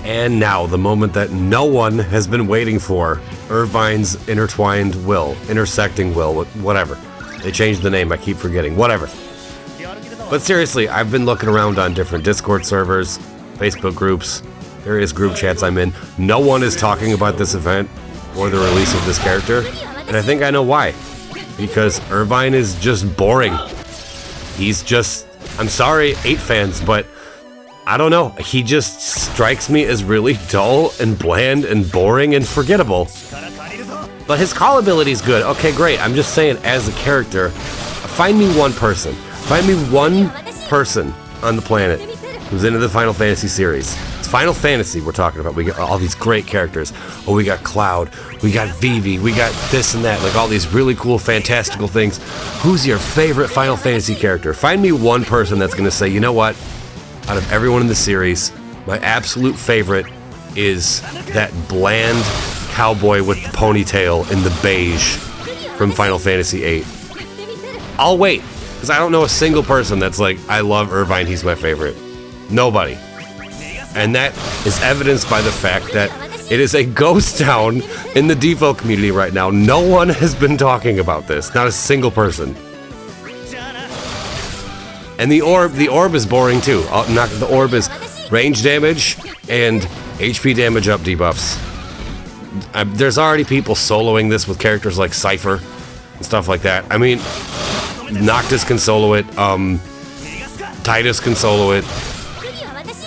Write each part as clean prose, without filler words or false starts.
And now, the moment that no one has been waiting for, Irvine's intertwined will, intersecting will, whatever. They changed the name, I keep forgetting, whatever. But seriously, I've been looking around on different Discord servers, Facebook groups, various group chats I'm in. No one is talking about this event or the release of this character, and I think I know why. Because Irvine is just boring. He's just, I'm sorry, 8 fans, but I don't know. He just strikes me as really dull and bland and boring and forgettable. But his call ability is good. Okay, great. I'm just saying, as a character, find me one person. Find me one person on the planet who's into the Final Fantasy series. It's Final Fantasy we're talking about. We got all these great characters. Oh, we got Cloud. We got Vivi. We got this and that. Like all these really cool, fantastical things. Who's your favorite Final Fantasy character? Find me one person that's going to say, you know what? Out of everyone in the series, my absolute favorite is that bland cowboy with the ponytail in the beige from Final Fantasy VIII. I'll wait, because I don't know a single person that's like, I love Irvine, he's my favorite. Nobody. And that is evidenced by the fact that it is a ghost town in the DFFOO community right now. No one has been talking about this, not a single person. And the orb is boring too. The orb is range damage and HP damage up debuffs. There's already people soloing this with characters like Cypher and stuff like that. I mean, Noctis can solo it. Titus can solo it.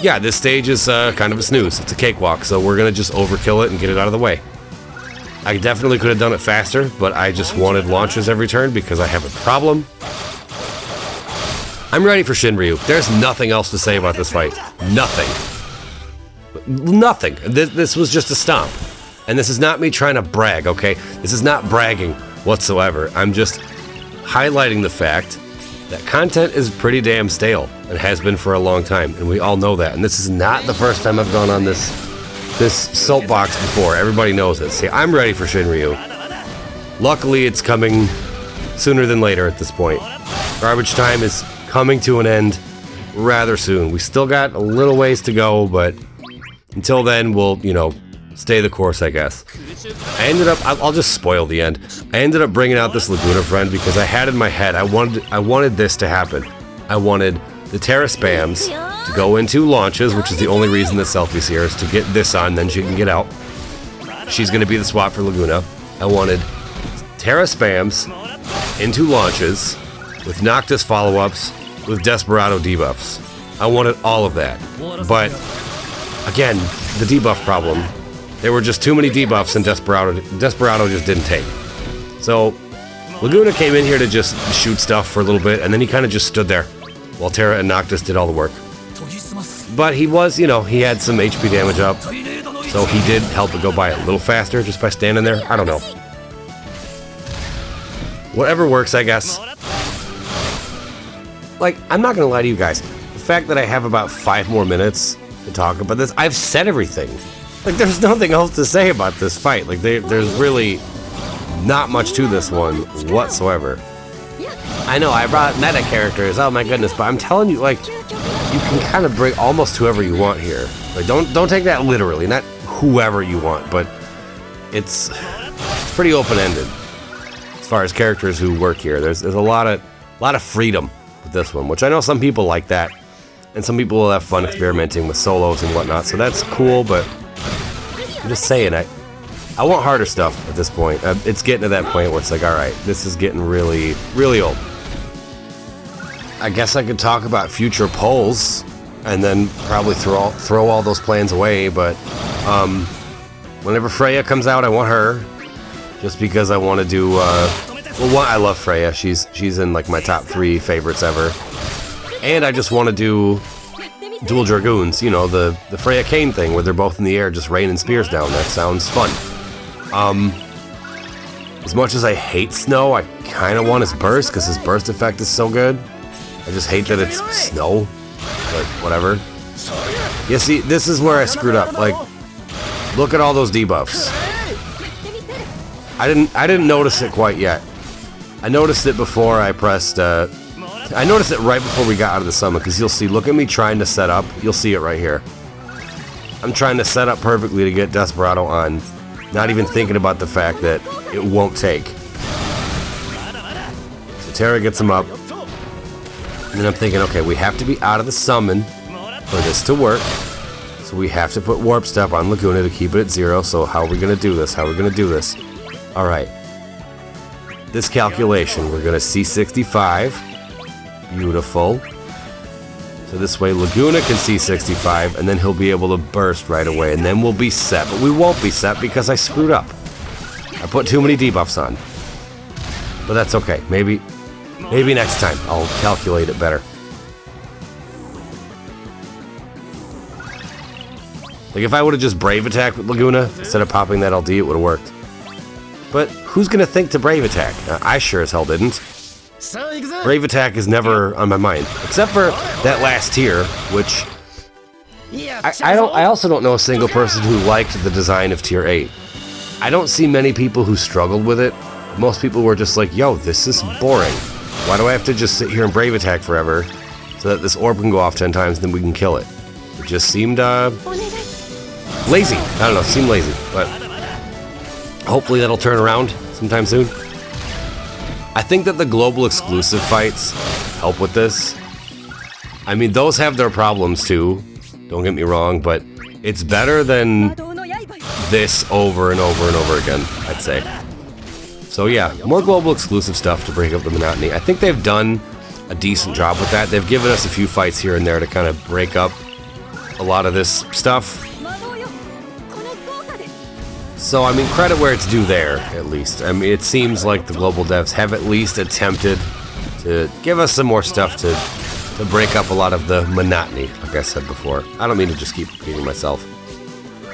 Yeah, this stage is kind of a snooze. It's a cakewalk, so we're gonna just overkill it and get it out of the way. I definitely could have done it faster, but I just wanted launches every turn because I have a problem. I'm ready for Shinryu. There's nothing else to say about this fight. Nothing. Nothing. This was just a stomp. And this is not me trying to brag, okay? This is not bragging whatsoever. I'm just highlighting the fact that content is pretty damn stale and has been for a long time, and we all know that. And this is not the first time I've gone on this soapbox before. Everybody knows it. See, I'm ready for Shinryu. Luckily, it's coming sooner than later at this point. Garbage time is coming to an end rather soon. We still got a little ways to go, but until then, we'll, stay the course, I guess. I ended up, I'll just spoil the end. I ended up bringing out this Laguna friend because I had in my head, I wanted this to happen. I wanted the Terra spams to go into launches, which is the only reason that Selphie's here, is to get this on, then she can get out. She's going to be the swap for Laguna. I wanted Terra spams into launches with Noctis follow-ups, with Desperado debuffs. I wanted all of that. But, again, the debuff problem. There were just too many debuffs and Desperado just didn't take. So, Laguna came in here to just shoot stuff for a little bit, and then he kind of just stood there while Terra and Noctis did all the work. But he was, he had some HP damage up, so he did help it go by a little faster just by standing there. I don't know. Whatever works, I guess. Like, I'm not gonna lie to you guys. The fact that I have about 5 more minutes to talk about this, I've said everything. Like, there's nothing else to say about this fight. Like, there's really not much to this one whatsoever. I know, I brought meta characters, oh my goodness, but I'm telling you, like, you can kind of bring almost whoever you want here. Like, don't take that literally, not whoever you want, but it's pretty open-ended as far as characters who work here. There's a lot of freedom with this one, which I know some people like that, and some people will have fun experimenting with solos and whatnot, so that's cool, but I'm just saying, I want harder stuff at this point. It's getting to that point where it's like, alright, this is getting really, really old. I guess I could talk about future polls, and then probably throw all those plans away, but whenever Freya comes out, I want her, just because I want to do, well, one, I love Freya, she's in like my top 3 favorites ever, and I just want to do Dual Dragoons, the Freya Kane thing, where they're both in the air just raining spears down. That sounds fun. As much as I hate snow, I kind of want his burst, because his burst effect is so good. I just hate that it's snow, but whatever. Yeah, see, this is where I screwed up. Like, look at all those debuffs. I didn't notice it quite yet. I noticed it before I pressed, I noticed it right before we got out of the summon, because you'll see, look at me trying to set up, you'll see it right here. I'm trying to set up perfectly to get Desperado on, not even thinking about the fact that it won't take. So Terra gets him up, and then I'm thinking, okay, we have to be out of the summon for this to work. So we have to put Warp Step on Laguna to keep it at 0. So how are we going to do this? How are we going to do this? Alright. This calculation, we're going to C65. Beautiful. So this way Laguna can C65, and then he'll be able to burst right away, and then we'll be set. But we won't be set because I screwed up. I put too many debuffs on. But that's okay. Maybe next time I'll calculate it better. Like if I would have just Brave Attack with Laguna instead of popping that LD, it would have worked. But who's gonna think to Brave Attack? I sure as hell didn't. Brave Attack is never on my mind, except for that last tier, which I also don't know a single person who liked the design of tier 8. I don't see many people who struggled with it. Most people were just like, yo, this is boring. Why do I have to just sit here and Brave Attack forever so that this orb can go off 10 times and then we can kill it? It just seemed lazy. I don't know, it seemed lazy, but hopefully that'll turn around sometime soon. I think that the global exclusive fights help with this. I mean, those have their problems too, don't get me wrong, but it's better than this over and over and over again, I'd say. So yeah, more global exclusive stuff to break up the monotony. I think they've done a decent job with that. They've given us a few fights here and there to kind of break up a lot of this stuff. So, I mean, credit where it's due there, at least. I mean, it seems like the global devs have at least attempted to give us some more stuff to break up a lot of the monotony, like I said before. I don't mean to just keep repeating myself.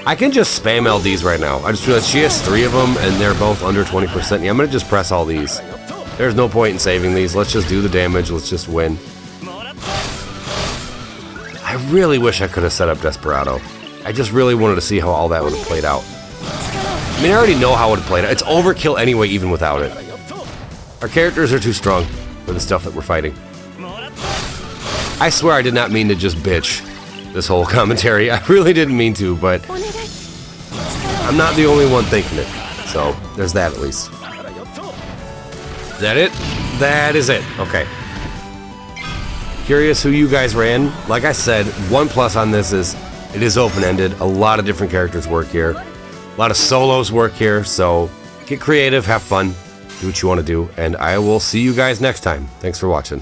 I can just spam LDs right now. I just realized she has 3 of them, and they're both under 20%. Yeah, I'm going to just press all these. There's no point in saving these. Let's just do the damage. Let's just win. I really wish I could have set up Desperado. I just really wanted to see how all that would have played out. I mean, I already know how it would have played out. It's overkill anyway, even without it. Our characters are too strong for the stuff that we're fighting. I swear I did not mean to just bitch this whole commentary. I really didn't mean to, but I'm not the only one thinking it. So, there's that at least. Is that it? That is it. Okay. Curious who you guys ran. Like I said, 1+ on this is it is open-ended. A lot of different characters work here. A lot of solos work here, so get creative, have fun, do what you want to do, and I will see you guys next time. Thanks for watching.